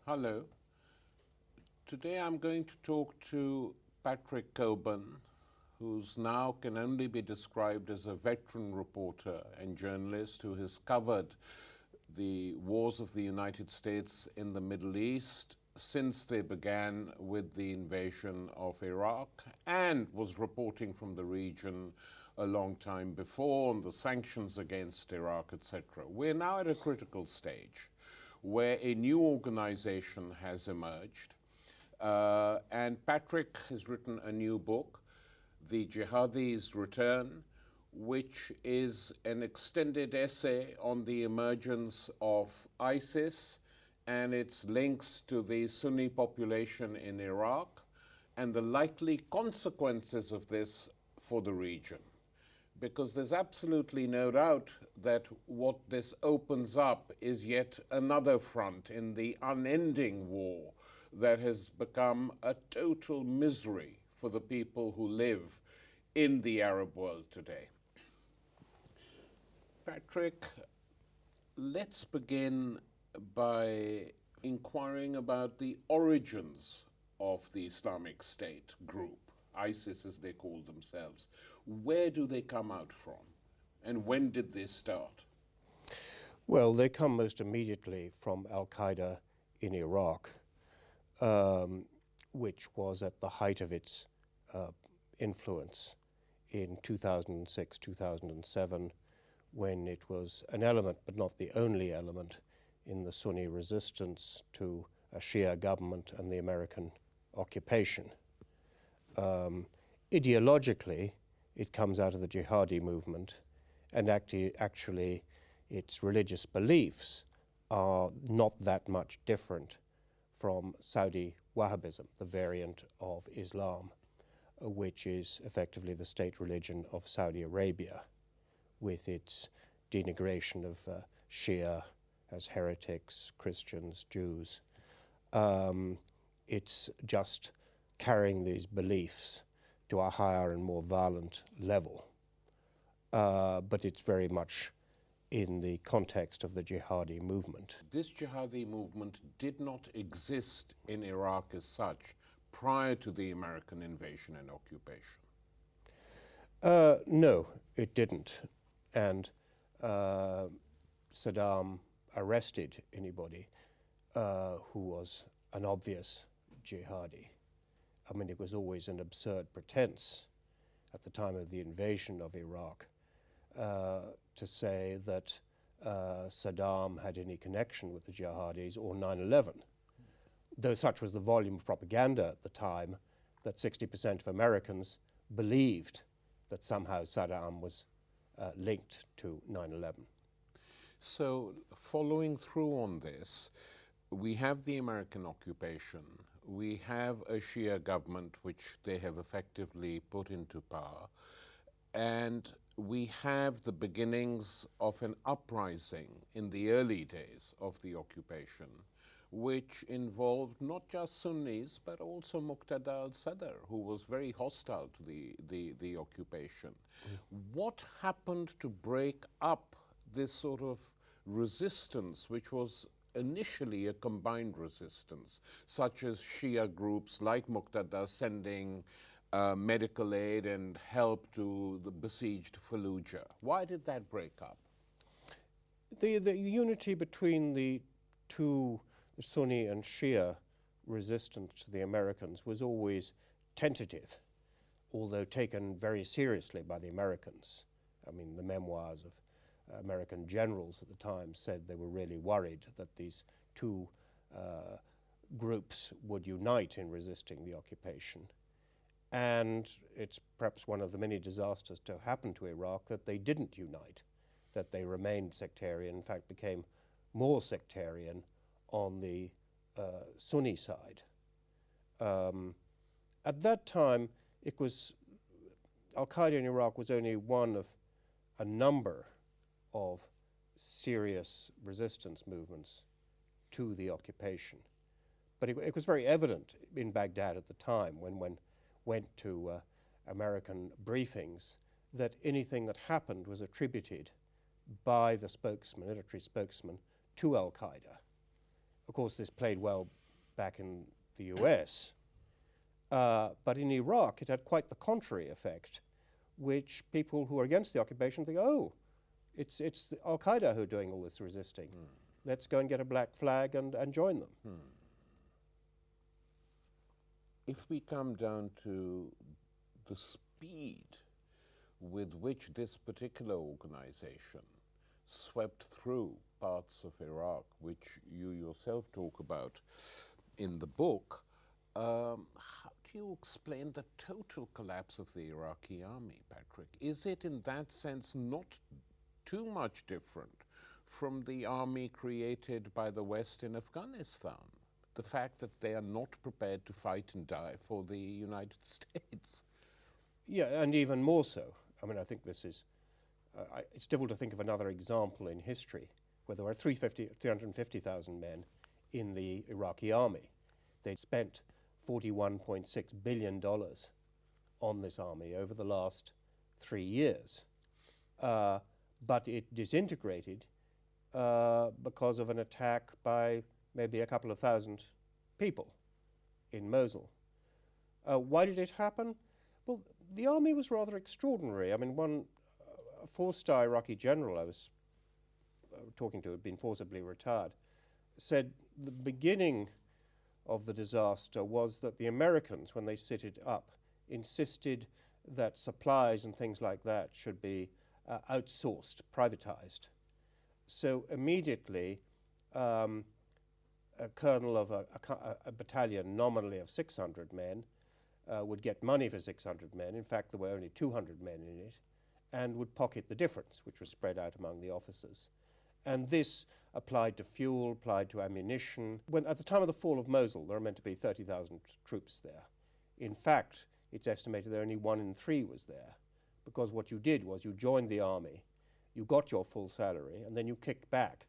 Hello. Today I'm going to talk to Pátrik Kόκμπερn, who's now can only be described as a veteran reporter and journalist who has covered the wars of the United States in the Middle East since they began with the invasion of Iraq, and was reporting from the region a long time before on the sanctions against Iraq, etc. We're now at a critical stage where a new organization has emerged, and Pátrik has written a new book, The Jihadi's Return, which is an extended essay on the emergence of ISIS and its links to the Sunni population in Iraq and the likely consequences of this for the region. Because there's absolutely no doubt that what this opens up is yet another front in the unending war that has become a total misery for the people who live in the Arab world today. Pátrik, let's begin by inquiring about the origins of the Islamic State group, ISIS as they call themselves. Where do they come out from, and when did they start? Well, they come most immediately from Al-Qaeda in Iraq, which was at the height of its influence in 2006, 2007, when it was an element, but not the only element, in the Sunni resistance to a Shia government and the American occupation. Ideologically, it comes out of the jihadi movement, and actually its religious beliefs are not that much different from Saudi Wahhabism, the variant of Islam, which is effectively the state religion of Saudi Arabia, with its denigration of Shia as heretics, Christians, Jews. It's just carrying these beliefs to a higher and more violent level. But it's very much in the context of the jihadi movement. This jihadi movement did not exist in Iraq as such prior to the American invasion and occupation. No, it didn't. And Saddam arrested anybody who was an obvious jihadi. I mean, it was always an absurd pretense at the time of the invasion of Iraq to say that Saddam had any connection with the jihadis or 9/11, though such was the volume of propaganda at the time that 60% of Americans believed that somehow Saddam was linked to 9/11. So, following through on this, we have the American occupation, we have a Shia government which they have effectively put into power, and we have the beginnings of an uprising in the early days of the occupation, which involved not just Sunnis, but also Muqtada al-Sadr, who was very hostile to the occupation. What happened to break up this sort of resistance, which was initially a combined resistance, such as Shia groups like Muqtada sending medical aid and help to the besieged Fallujah? Why did that break up? The unity between the two, the Sunni and Shia resistance to the Americans, was always tentative, although taken very seriously by the Americans. I mean, the memoirs of American generals at the time said they were really worried that these two groups would unite in resisting the occupation. And it's perhaps one of the many disasters to happen to Iraq that they didn't unite, that they remained sectarian, in fact became more sectarian on the Sunni side. At that time, it was Al-Qaeda in Iraq was only one of a number of serious resistance movements to the occupation. But it was very evident in Baghdad at the time when one went to American briefings that anything that happened was attributed by the spokesman, military spokesman, to Al-Qaeda. Of course, this played well back in the US. But in Iraq, it had quite the contrary effect, which people who are against the occupation think, oh, it's Al-Qaeda who are doing all this resisting. Let's go and get a black flag and join them. If we come down to the speed with which this particular organization swept through parts of Iraq, which you yourself talk about in the book, how do you explain the total collapse of the Iraqi army, Patrick? Is it in that sense not too much different from the army created by the West in Afghanistan? The fact that they are not prepared to fight and die for the United States. Yeah, and even more so. I mean, I think this is, it's difficult to think of another example in history where there were 350,000 men in the Iraqi army. They'd spent $41.6 billion on this army over the last 3 years. But it disintegrated because of an attack by maybe a couple of thousand people in Mosul. Why did it happen? Well, the army was rather extraordinary. I mean, a four-star Iraqi general I was talking to, who had been forcibly retired, said the beginning of the disaster was that the Americans, when they set it up, insisted that supplies and things like that should be outsourced, privatized. So immediately, a colonel of a battalion nominally of 600 men would get money for 600 men. In fact, there were only 200 men in it, and would pocket the difference, which was spread out among the officers. And this applied to fuel, applied to ammunition. When, at the time of the fall of Mosul, there were meant to be 30,000 troops there. In fact, it's estimated that only 1 in 3 was there, because what you did was you joined the army, you got your full salary, and then you kicked back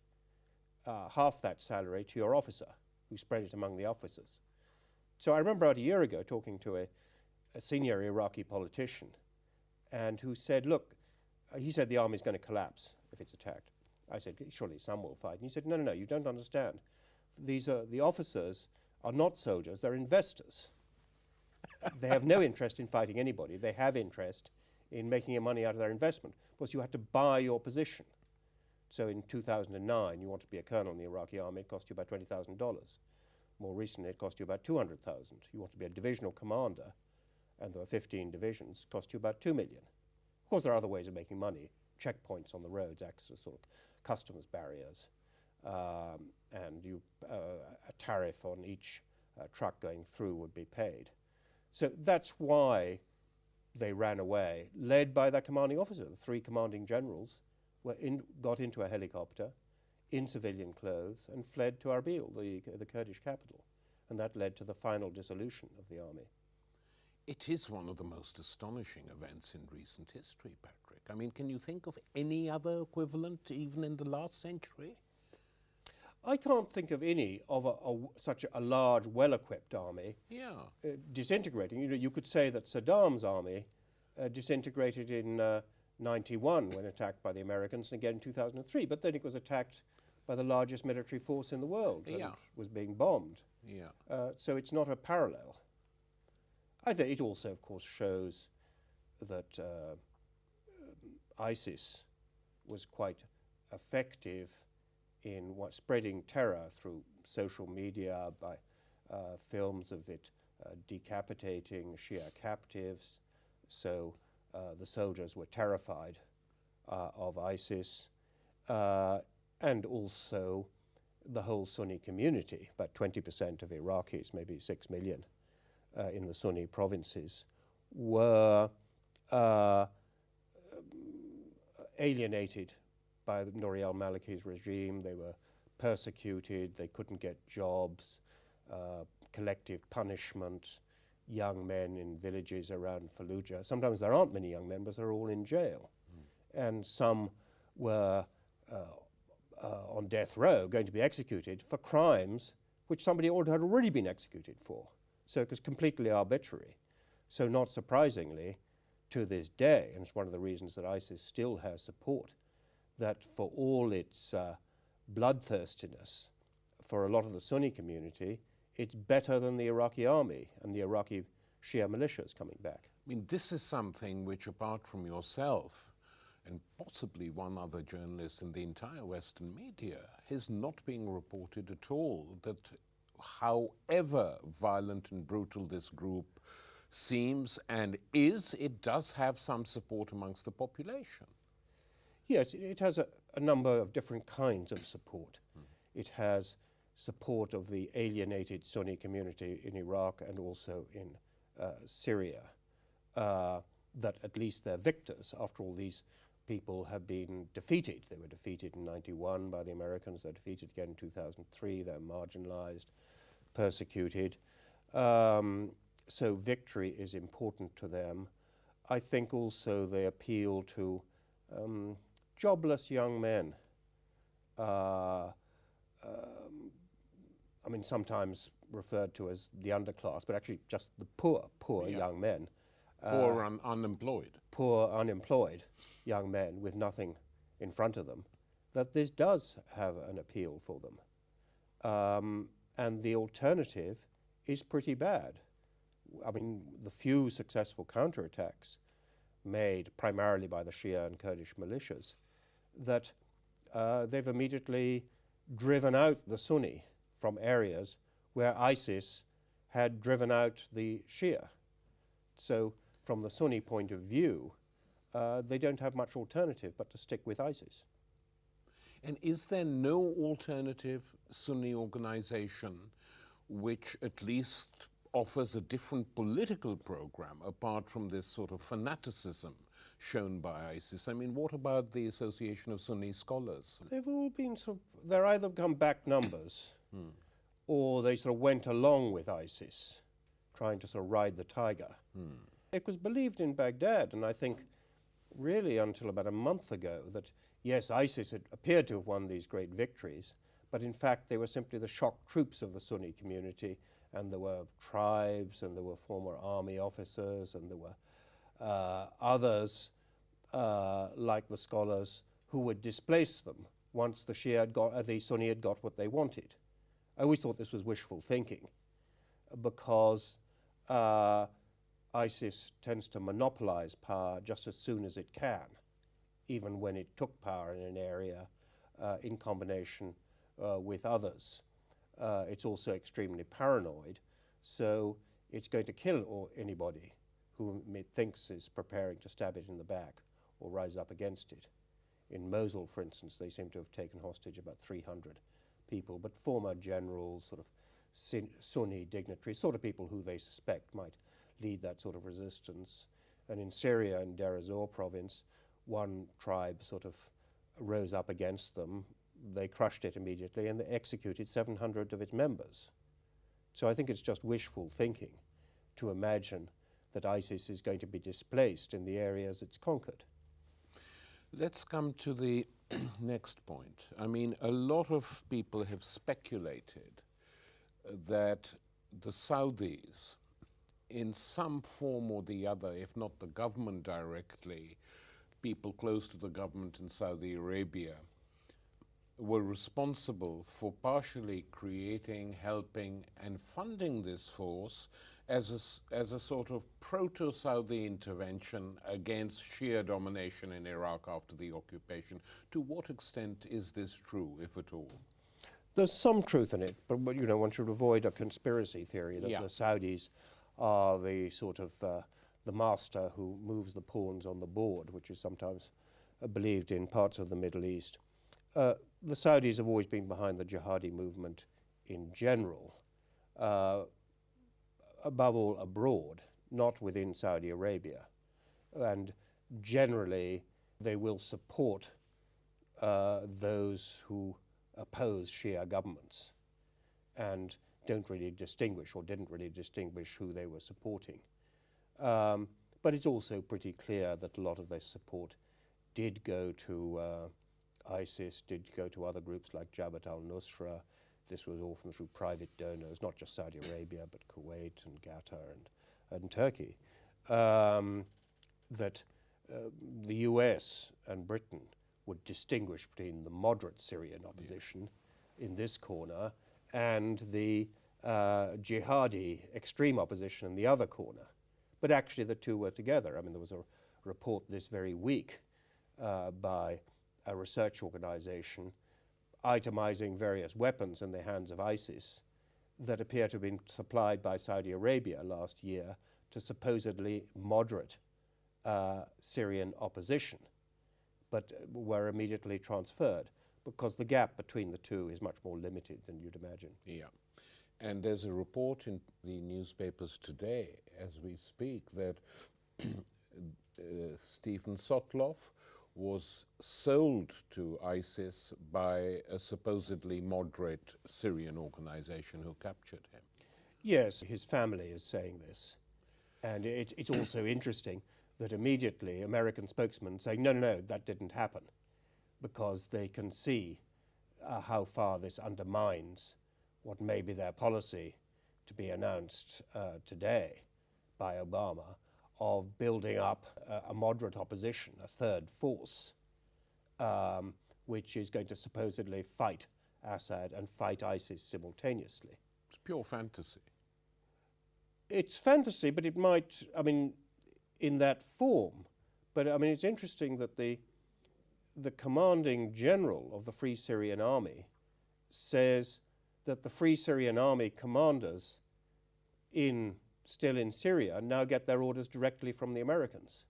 half that salary to your officer, who spread it among the officers. So I remember about a year ago talking to a senior Iraqi politician, and who said, look, he said the army's going to collapse if it's attacked. I said, surely some will fight. And he said, no, no, no, you don't understand. The officers are not soldiers, they're investors. They have no interest in fighting anybody. They have interest in making money out of their investment, because you have to buy your position. So in 2009, you want to be a colonel in the Iraqi army, it cost you about $20,000. More recently, it cost you about $200,000. You want to be a divisional commander, and there were 15 divisions, cost you about $2 million. Of course, there are other ways of making money. Checkpoints on the roads, access sort of customs barriers, and a tariff on each truck going through would be paid. So that's why they ran away, led by their commanding officer. The 3 commanding generals got into a helicopter in civilian clothes and fled to Erbil, the Kurdish capital. And that led to the final dissolution of the army. It is one of the most astonishing events in recent history, Patrick. I mean, can you think of any other equivalent, even in the last century? I can't think of any of such a large, well-equipped army disintegrating. You know, you could say that Saddam's army disintegrated in 91 when attacked by the Americans, and again in 2003. But then it was attacked by the largest military force in the world and was being bombed. So it's not a parallel. I think it also, of course, shows that ISIS was quite effective in spreading terror through social media, by films of it decapitating Shia captives. So the soldiers were terrified of ISIS, and also the whole Sunni community. About 20% of Iraqis, maybe 6 million in the Sunni provinces, were alienated by the Nouri al-Maliki's regime. They were persecuted, they couldn't get jobs, collective punishment, young men in villages around Fallujah. Sometimes there aren't many young men, but they're all in jail. And some were on death row, going to be executed for crimes which somebody had already been executed for. So it was completely arbitrary. So not surprisingly, to this day, and it's one of the reasons that ISIS still has support, that for all its bloodthirstiness, for a lot of the Sunni community, it's better than the Iraqi army and the Iraqi Shia militias coming back. I mean, this is something which, apart from yourself and possibly one other journalist in the entire Western media, is not being reported at all, that however violent and brutal this group seems and is, it does have some support amongst the population. Yes, it has a number of different kinds of support. It has support of the alienated Sunni community in Iraq and also in Syria, that at least they're victors. After all, these people have been defeated. They were defeated in 91 by the Americans. They're defeated again in 2003. They're marginalized, persecuted. So victory is important to them. I think also they appeal to jobless young men. I mean, sometimes referred to as the underclass, but actually just the poor young men. Poor unemployed. Poor unemployed young men with nothing in front of them, that this does have an appeal for them. And the alternative is pretty bad. I mean, the few successful counterattacks made primarily by the Shia and Kurdish militias, that they've immediately driven out the Sunni from areas where ISIS had driven out the Shia. So from the Sunni point of view, they don't have much alternative but to stick with ISIS. And is there no alternative Sunni organization which at least offers a different political program apart from this sort of fanaticism shown by ISIS? I mean, what about the Association of Sunni Scholars? They've all been they're either come back numbers or they sort of went along with ISIS, trying to sort of ride the tiger. It was believed in Baghdad, and I think really until about a month ago, that yes, ISIS had appeared to have won these great victories, but in fact they were simply the shock troops of the Sunni community, and there were tribes, and there were former army officers, and there were others like the scholars who would displace them once the Shia had got, the Sunni had got what they wanted. I always thought this was wishful thinking, because ISIS tends to monopolize power just as soon as it can, even when it took power in an area in combination with others. It's also extremely paranoid, so it's going to kill anybody whom it thinks is preparing to stab it in the back or rise up against it. In Mosul, for instance, they seem to have taken hostage about 300 people, but former generals, sort of Sunni dignitaries, sort of people who they suspect might lead that sort of resistance. And in Syria, in Deir ez-Zor province, one tribe sort of rose up against them. They crushed it immediately, and they executed 700 of its members. So I think it's just wishful thinking to imagine that ISIS is going to be displaced in the areas it's conquered. Let's come to the next point. I mean, a lot of people have speculated that the Saudis, in some form or the other, if not the government directly, people close to the government in Saudi Arabia, were responsible for partially creating, helping, and funding this force as a sort of proto-Saudi intervention against Shia domination in Iraq after the occupation. To what extent is this true, if at all? There's some truth in it, but you know, one should avoid a conspiracy theory that the Saudis are the sort of the master who moves the pawns on the board, which is sometimes believed in parts of the Middle East. The Saudis have always been behind the jihadi movement in general, above all abroad, not within Saudi Arabia. And generally, they will support those who oppose Shia governments and don't really distinguish, or didn't really distinguish, who they were supporting. But it's also pretty clear that a lot of their support did go to ISIS, did go to other groups like Jabhat al-Nusra. This was often through private donors, not just Saudi Arabia, but Kuwait and Qatar and Turkey. That the US and Britain would distinguish between the moderate Syrian opposition in this corner and the jihadi extreme opposition in the other corner. But actually the two were together. I mean, there was a report this very week by a research organization itemizing various weapons in the hands of ISIS that appear to have been supplied by Saudi Arabia last year to supposedly moderate Syrian opposition, but were immediately transferred because the gap between the two is much more limited than you'd imagine. Yeah. And there's a report in the newspapers today, as we speak, that Stephen Sotloff was sold to ISIS by a supposedly moderate Syrian organization who captured him. Yes, his family is saying this. And it's also interesting that immediately American spokesmen saying, no, no, no, that didn't happen, because they can see how far this undermines what may be their policy to be announced today by Obama of building up a moderate opposition, a third force, which is going to supposedly fight Assad and fight ISIS simultaneously. It's pure fantasy. It's fantasy, but it might, I mean, in that form. But I mean, it's interesting that the commanding general of the Free Syrian Army says that the Free Syrian Army commanders still in Syria now get their orders directly from the Americans.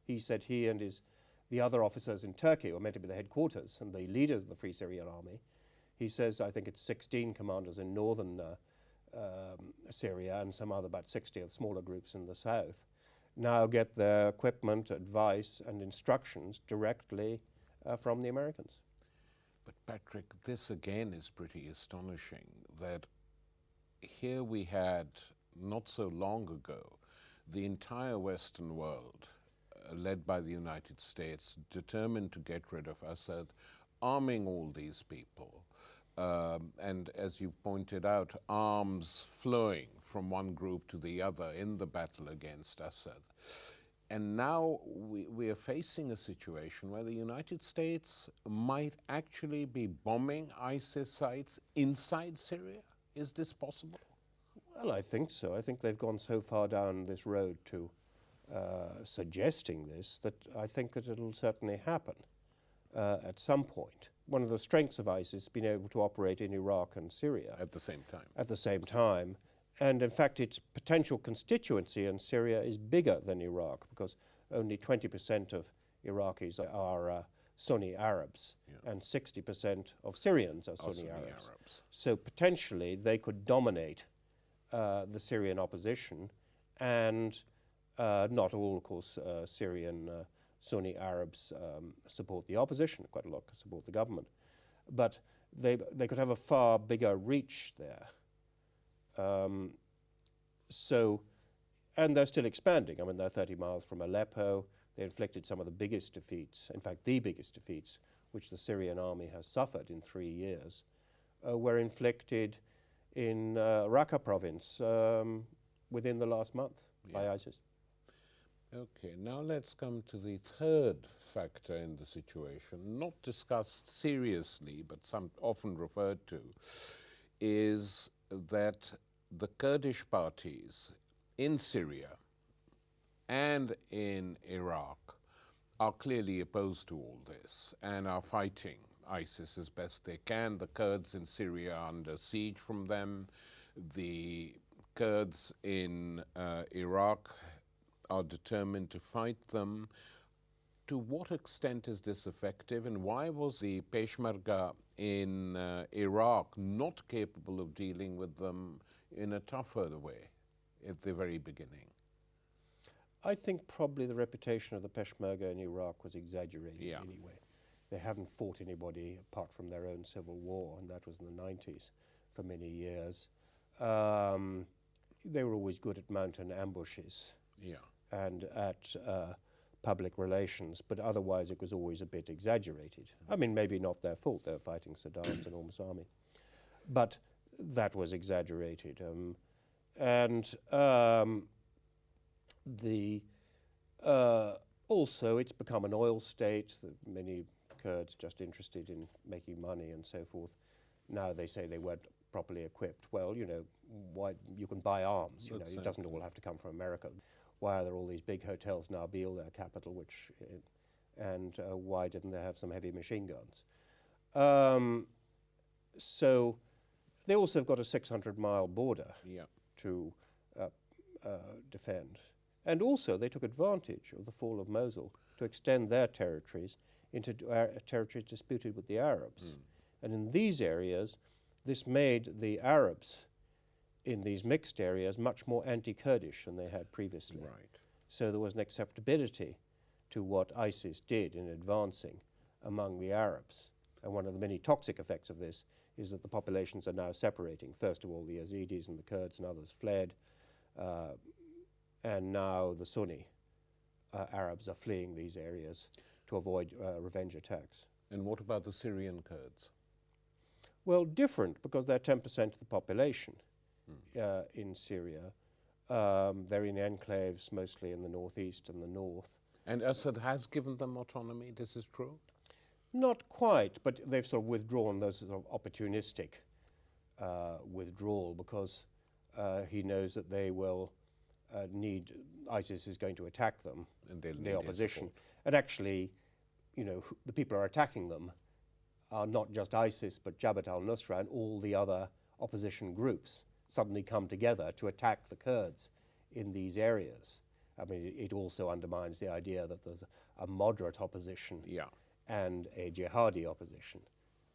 He said he and the other officers in Turkey were meant to be the headquarters and the leaders of the Free Syrian Army. He says, I think it's 16 commanders in northern Syria and some other about 60 of smaller groups in the south now get their equipment, advice and instructions directly from the Americans. But Patrick, this again is pretty astonishing, that here we had, not so long ago, the entire Western world, led by the United States, determined to get rid of Assad, arming all these people. And as you pointed out, arms flowing from one group to the other in the battle against Assad. And now we are facing a situation where the United States might actually be bombing ISIS sites inside Syria. Is this possible? Well, I think so. I think they've gone so far down this road to suggesting this that I think that it'll certainly happen at some point. One of the strengths of ISIS is being able to operate in Iraq and Syria. At the same time. At the same time. And in fact, its potential constituency in Syria is bigger than Iraq, because only 20% of Iraqis are Sunni Arabs, and 60% of Syrians are Sunni Arabs. So potentially they could dominate the Syrian opposition, and not all, of course, Syrian Sunni Arabs support the opposition. Quite a lot support the government. But they could have a far bigger reach there. And they're still expanding. I mean, they're 30 miles from Aleppo. They inflicted some of the biggest defeats, in fact, the biggest defeats, which the Syrian army has suffered in 3 years, were inflicted in Raqqa province within the last month by ISIS. Okay, now let's come to the third factor in the situation, not discussed seriously, but often referred to, is that the Kurdish parties in Syria and in Iraq are clearly opposed to all this and are fighting ISIS as best they can. The Kurds in Syria are under siege from them. The Kurds in Iraq are determined to fight them. To what extent is this effective, and why was the Peshmerga in Iraq not capable of dealing with them in a tougher way at the very beginning? I think probably the reputation of the Peshmerga in Iraq was exaggerated anyway. They haven't fought anybody apart from their own civil war, and that was in the 90s for many years. They were always good at mountain ambushes and at public relations, but otherwise it was always a bit exaggerated. I mean, maybe not their fault, they were fighting Saddam's enormous army, but that was exaggerated. Also it's become an oil state, many Kurds just interested in making money and so forth. Now they say they won't properly equipped. Well, you know, why you can buy arms. You know, Exactly. it doesn't all have to come from America. Why are there all these big hotels in Erbil, their capital, and why didn't they have some heavy machine guns? So they also have got a 600-mile border to defend. And also they took advantage of the fall of Mosul to extend their territories into territories disputed with the Arabs. And in these areas, this made the Arabs in these mixed areas much more anti-Kurdish than they had previously. Right. So there was an acceptability to what ISIS did in advancing among the Arabs. And one of the many toxic effects of this is that the populations are now separating. First of all, the Yazidis and the Kurds and others fled, and now the Sunni Arabs are fleeing these areas to avoid revenge attacks. And what about the Syrian Kurds? Well, different, because they're 10% of the population in Syria. They're in enclaves, mostly in the northeast and the north. And Assad has given them autonomy, this is true? Not quite, but they've sort of withdrawn, those sort of opportunistic withdrawal, because he knows that they will ISIS is going to attack them, And they'll the need opposition. support. And actually, you know, the people who are attacking them are not just ISIS, but Jabhat al-Nusra and all the other opposition groups suddenly come together to attack the Kurds in these areas. I mean, it also undermines the idea that there's a moderate opposition and a jihadi opposition,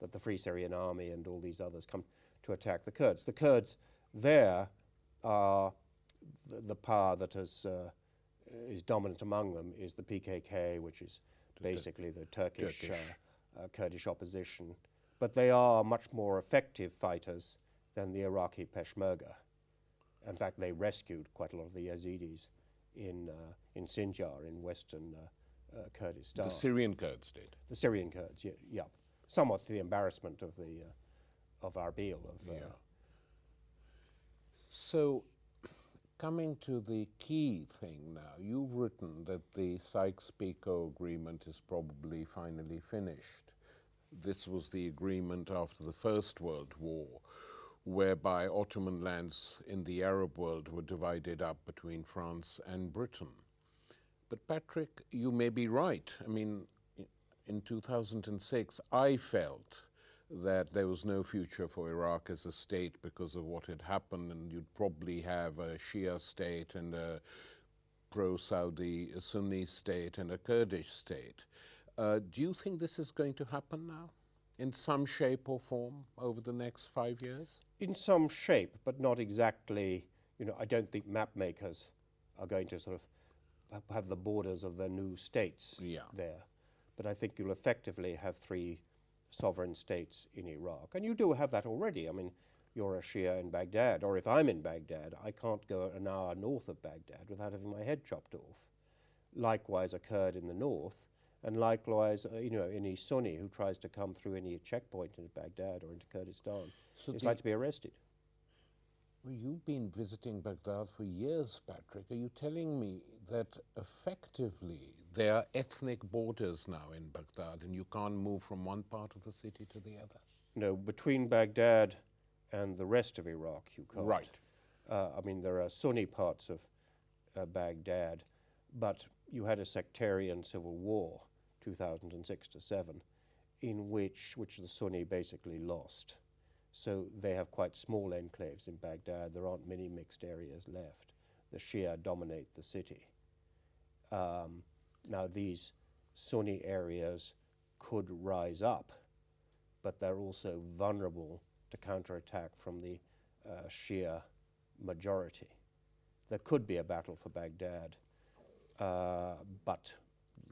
that the Free Syrian Army and all these others come to attack the Kurds. The Kurds there are the power that is dominant among them is the PKK, which is basically the Turkish. Kurdish opposition. But they are much more effective fighters than the Iraqi Peshmerga. In fact, they rescued quite a lot of the Yazidis in Sinjar, in western Kurdistan. The Syrian Kurds did? The Syrian Kurds, yeah. Somewhat to the embarrassment of Erbil. So, coming to the key thing now, you've written that the Sykes-Picot Agreement is probably finally finished. This was the agreement after the First World War, whereby Ottoman lands in the Arab world were divided up between France and Britain. But Patrick, you may be right. I mean, in 2006, I felt that there was no future for Iraq as a state because of what had happened, and you'd probably have a Shia state and a pro-Saudi Sunni state and a Kurdish state. Do you think this is going to happen now, in some shape or form, over the next 5 years? In some shape, but not exactly. You know, I don't think map makers are going to sort of have the borders of their new states there. But I think you'll effectively have 3 sovereign states in Iraq. And you do have that already. I mean, you're a Shia in Baghdad, or if I'm in Baghdad, I can't go an hour north of Baghdad without having my head chopped off. Likewise, a Kurd in the north, and likewise, you know, any Sunni who tries to come through any checkpoint into Baghdad or into Kurdistan is like to be arrested. Well, you've been visiting Baghdad for years, Patrick. Are you telling me that effectively there are ethnic borders now in Baghdad and you can't move from one part of the city to the other? No, between Baghdad and the rest of Iraq, you can't. Right. I mean, there are Sunni parts of Baghdad, but you had a sectarian civil war, 2006 to 7, in which the Sunni basically lost. So they have quite small enclaves in Baghdad. There aren't many mixed areas left. The Shia dominate the city. Now these Sunni areas could rise up, but they're also vulnerable to counterattack from the Shia majority. There could be a battle for Baghdad, but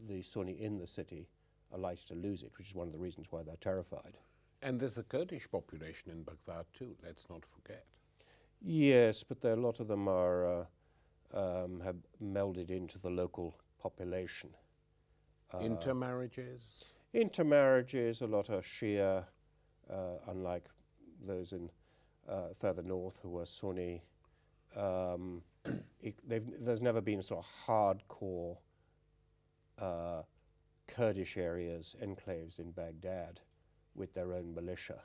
the Sunni in the city are likely to lose it, which is one of the reasons why they're terrified. And there's a Kurdish population in Baghdad too, let's not forget. Yes, but a lot of them are have melded into the local population. Intermarriages? Intermarriages, a lot are Shia, unlike those in further north who are Sunni. There's never been sort of hardcore Kurdish areas, enclaves in Baghdad with their own militia.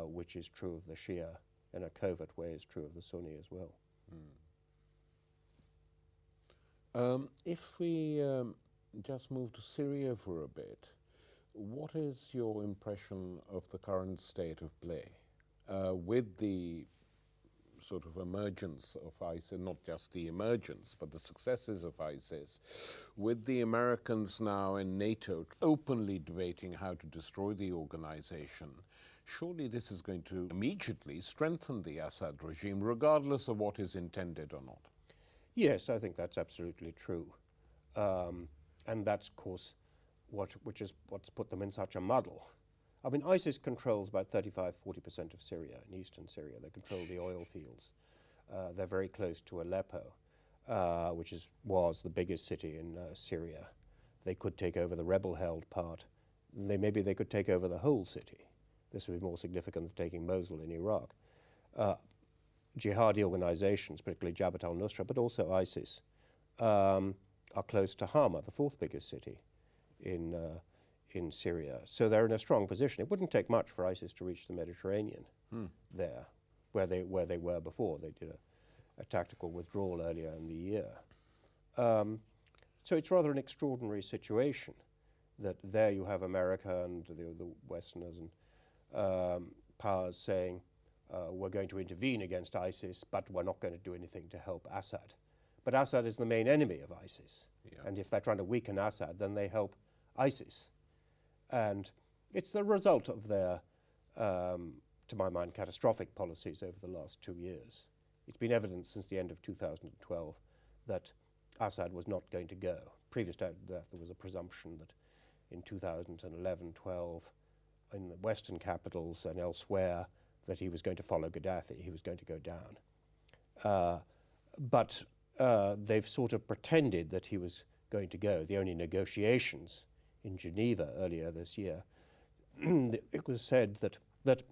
which is true of the Shia in a covert way, is true of the Sunni as well. If we just move to Syria for a bit, what is your impression of the current state of play with the sort of emergence of ISIS, not just the emergence, but the successes of ISIS, with the Americans now in NATO openly debating how to destroy the organization? Surely this is going to immediately strengthen the Assad regime, regardless of what is intended or not. Yes, I think that's absolutely true. And that's, of course, what's put them in such a muddle. I mean, ISIS controls about 35–40% of Syria, in eastern Syria. They control the oil fields. They're very close to Aleppo, which was the biggest city in Syria. They could take over the rebel-held part. Maybe they could take over the whole city. This would be more significant than taking Mosul in Iraq. Jihadi organizations, particularly Jabhat al-Nusra, but also ISIS, are close to Hama, the fourth biggest city in Syria. So they're in a strong position. It wouldn't take much for ISIS to reach the Mediterranean there, where they were before. They did a tactical withdrawal earlier in the year. So it's rather an extraordinary situation that there you have America and the Westerners and powers saying, we're going to intervene against ISIS, but we're not going to do anything to help Assad. But Assad is the main enemy of ISIS. Yeah. And if they're trying to weaken Assad, then they help ISIS. And it's the result of their, to my mind, catastrophic policies over the last 2 years. It's been evident since the end of 2012 that Assad was not going to go. Previous to that, there was a presumption that in 2011-12, in the Western capitals and elsewhere, that he was going to follow Gaddafi, he was going to go down. But they've sort of pretended that he was going to go. The only negotiations in Geneva earlier this year, it was said that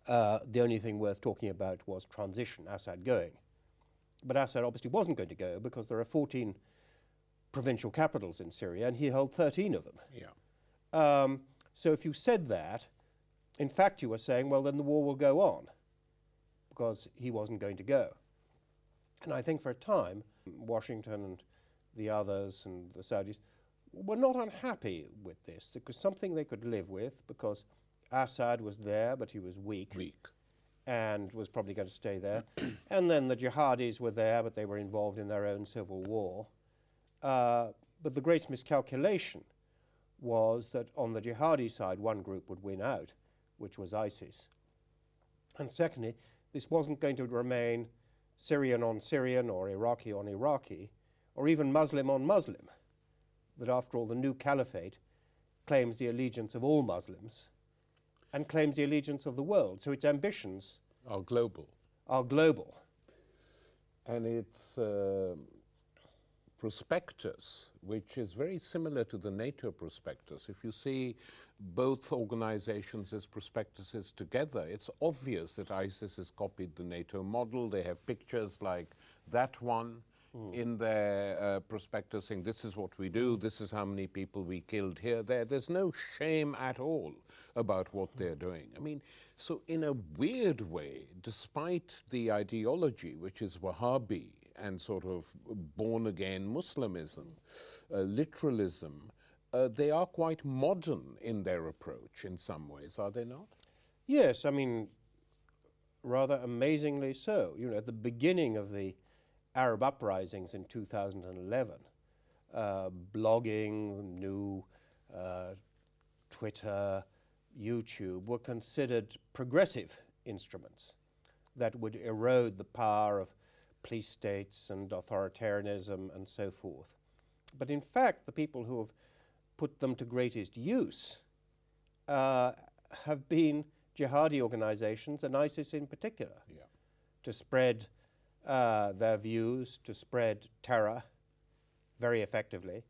the only thing worth talking about was transition, Assad going. But Assad obviously wasn't going to go because there are 14 provincial capitals in Syria and he held 13 of them. Yeah. So if you said that, in fact you were saying, well, then the war will go on because he wasn't going to go. And I think for a time, Washington and the others and the Saudis were not unhappy with this. It was something they could live with because Assad was there, but he was weak. And was probably going to stay there. And then the jihadis were there, but they were involved in their own civil war. But the great miscalculation was that on the jihadi side, one group would win out, which was ISIS. And secondly, this wasn't going to remain Syrian on Syrian or Iraqi on Iraqi, or even Muslim on Muslim. That after all, the new caliphate claims the allegiance of all Muslims and claims the allegiance of the world. So its ambitions are global. And its prospectus, which is very similar to the NATO prospectus. If you see both organizations as prospectuses together, it's obvious that ISIS has copied the NATO model. They have pictures like that one in their prospectus saying, this is what we do, this is how many people we killed here. There's no shame at all about what they're doing. I mean, so in a weird way, despite the ideology, which is Wahhabi and sort of born-again Muslimism, literalism, they are quite modern in their approach in some ways, are they not? Yes, I mean, rather amazingly so. You know, at the beginning of the Arab uprisings in 2011, blogging, new Twitter, YouTube were considered progressive instruments that would erode the power of police states and authoritarianism and so forth. But in fact, the people who have put them to greatest use have been jihadi organizations, and ISIS in particular, to spread their views, to spread terror very effectively.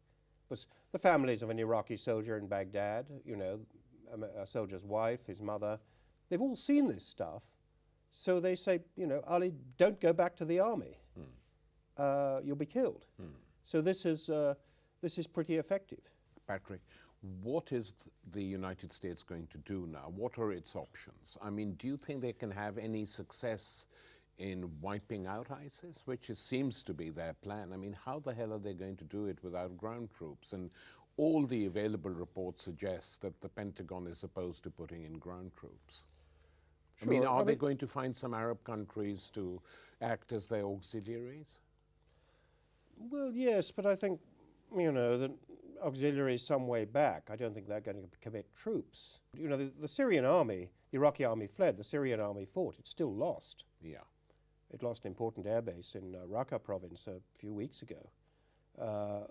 Because the families of an Iraqi soldier in Baghdad, you know, a soldier's wife, his mother, they've all seen this stuff. So they say, you know, Ali, don't go back to the army. You'll be killed. So this is pretty effective. Patrick, What is the United States going to do now? What are its options? I mean, do you think they can have any success in wiping out ISIS, which seems to be their plan? I mean, how the hell are they going to do it without ground troops? And all the available reports suggest that the Pentagon is opposed to putting in ground troops. Sure. I mean, are they going to find some Arab countries to act as their auxiliaries? Well, yes, but I think, you know, the auxiliaries some way back. I don't think they're going to commit troops. You know, the Syrian army, the Iraqi army fled, the Syrian army fought. It's still lost. Yeah. It lost an important airbase in Raqqa province a few weeks ago,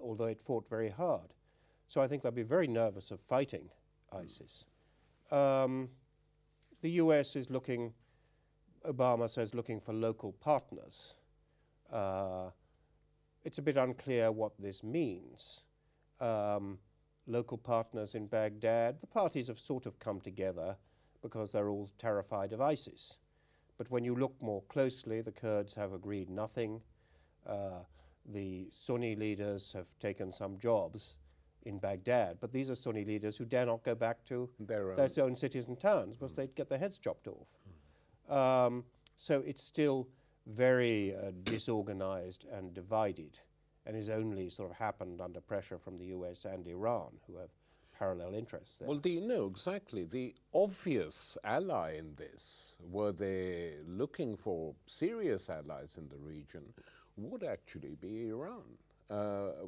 although it fought very hard. So I think they'll be very nervous of fighting ISIS. The US is looking, Obama says, looking for local partners. It's a bit unclear what this means. Local partners in Baghdad, the parties have sort of come together because they're all terrified of ISIS. But when you look more closely, the Kurds have agreed nothing. The Sunni leaders have taken some jobs in Baghdad, but these are Sunni leaders who dare not go back to their own cities and towns because they'd get their heads chopped off. So it's still very disorganized and divided, and has only sort of happened under pressure from the US and Iran, who have parallel interests there. Well, do you know exactly the obvious ally in this, were they looking for serious allies in the region, would actually be Iran,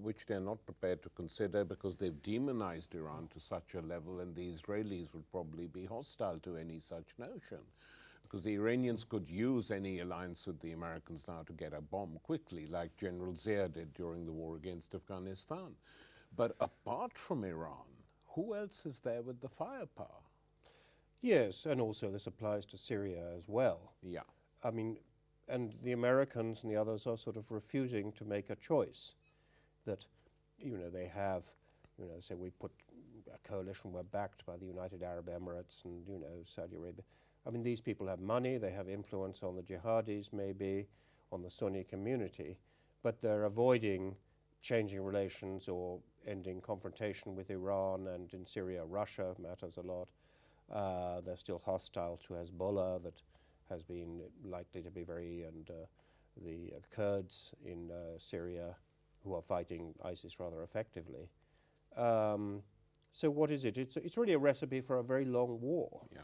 which they're not prepared to consider because they've demonized Iran to such a level, and the Israelis would probably be hostile to any such notion. Because the Iranians could use any alliance with the Americans now to get a bomb quickly, like General Zia did during the war against Afghanistan. But apart from Iran, who else is there with the firepower? Yes, and also this applies to Syria as well. Yeah. I mean, and the Americans and the others are sort of refusing to make a choice. That, you know, they have, you know, say we put a coalition, we're backed by the United Arab Emirates and, you know, Saudi Arabia. I mean, these people have money, they have influence on the jihadis, maybe, on the Sunni community, but they're avoiding changing relations or ending confrontation with Iran, and in Syria, Russia matters a lot. They're still hostile to Hezbollah, that has been likely to be very, and the Kurds in Syria, who are fighting ISIS rather effectively. So what is it? It's really a recipe for a very long war. Yeah.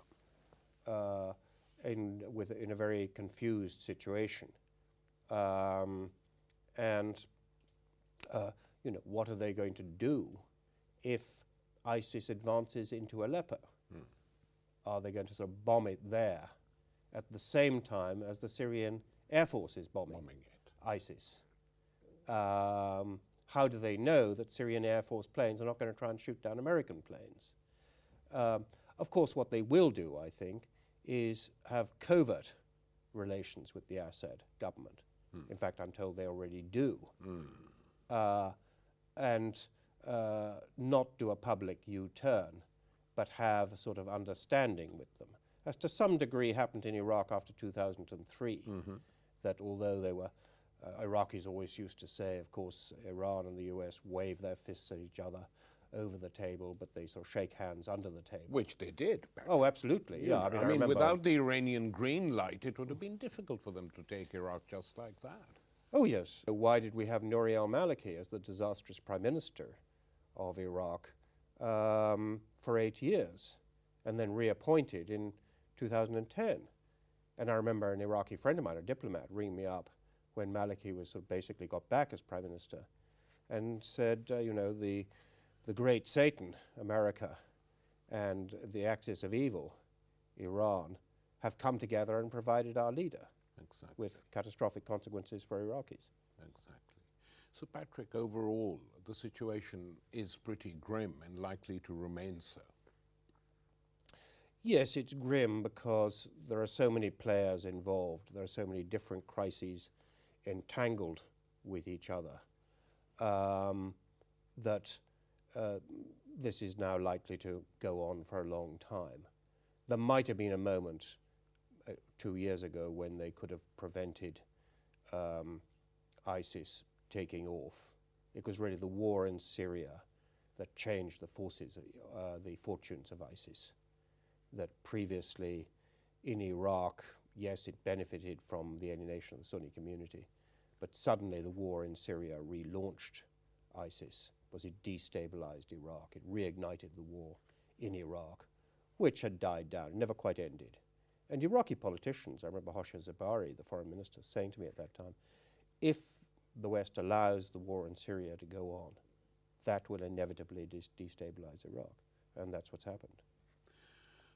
In a very confused situation. You know, what are they going to do if ISIS advances into Aleppo? Are they going to sort of bomb it there at the same time as the Syrian Air Force is bombing ISIS? How do they know that Syrian Air Force planes are not going to try and shoot down American planes? Of course, what they will do, I think, is have covert relations with the Assad government. In fact, I'm told they already do. And not do a public U-turn, but have a sort of understanding with them. As to some degree happened in Iraq after 2003, that although they were, Iraqis always used to say, of course, Iran and the US wave their fists at each other over the table, but they sort of shake hands under the table. Which they did. Oh, absolutely, yeah. I mean without the Iranian green light, it would have been difficult for them to take Iraq just like that. Oh, yes. Why did we have Nouri al-Maliki as the disastrous prime minister of Iraq for 8 years, and then reappointed in 2010? And I remember an Iraqi friend of mine, a diplomat, ring me up when Maliki was sort of basically got back as prime minister, and said, you know, the great Satan, America, and the axis of evil, Iran, have come together and provided our leader. Exactly. With catastrophic consequences for Iraqis. Exactly. So, Patrick, overall, the situation is pretty grim and likely to remain so. Yes, it's grim because there are so many players involved. There are so many different crises entangled with each other that this is now likely to go on for a long time. There might have been a moment 2 years ago when they could have prevented ISIS taking off. It was really the war in Syria that changed the fortunes of ISIS. That previously in Iraq, yes, it benefited from the alienation of the Sunni community, but suddenly the war in Syria relaunched ISIS, because it destabilized Iraq. It reignited the war in Iraq, which had died down, never quite ended. And Iraqi politicians, I remember Hosha Zebari, the foreign minister, saying to me at that time, if the West allows the war in Syria to go on, that will inevitably destabilize Iraq. And that's what's happened.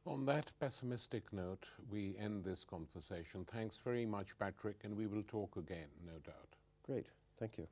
On that pessimistic note, we end this conversation. Thanks very much, Patrick, and we will talk again, no doubt. Great. Thank you.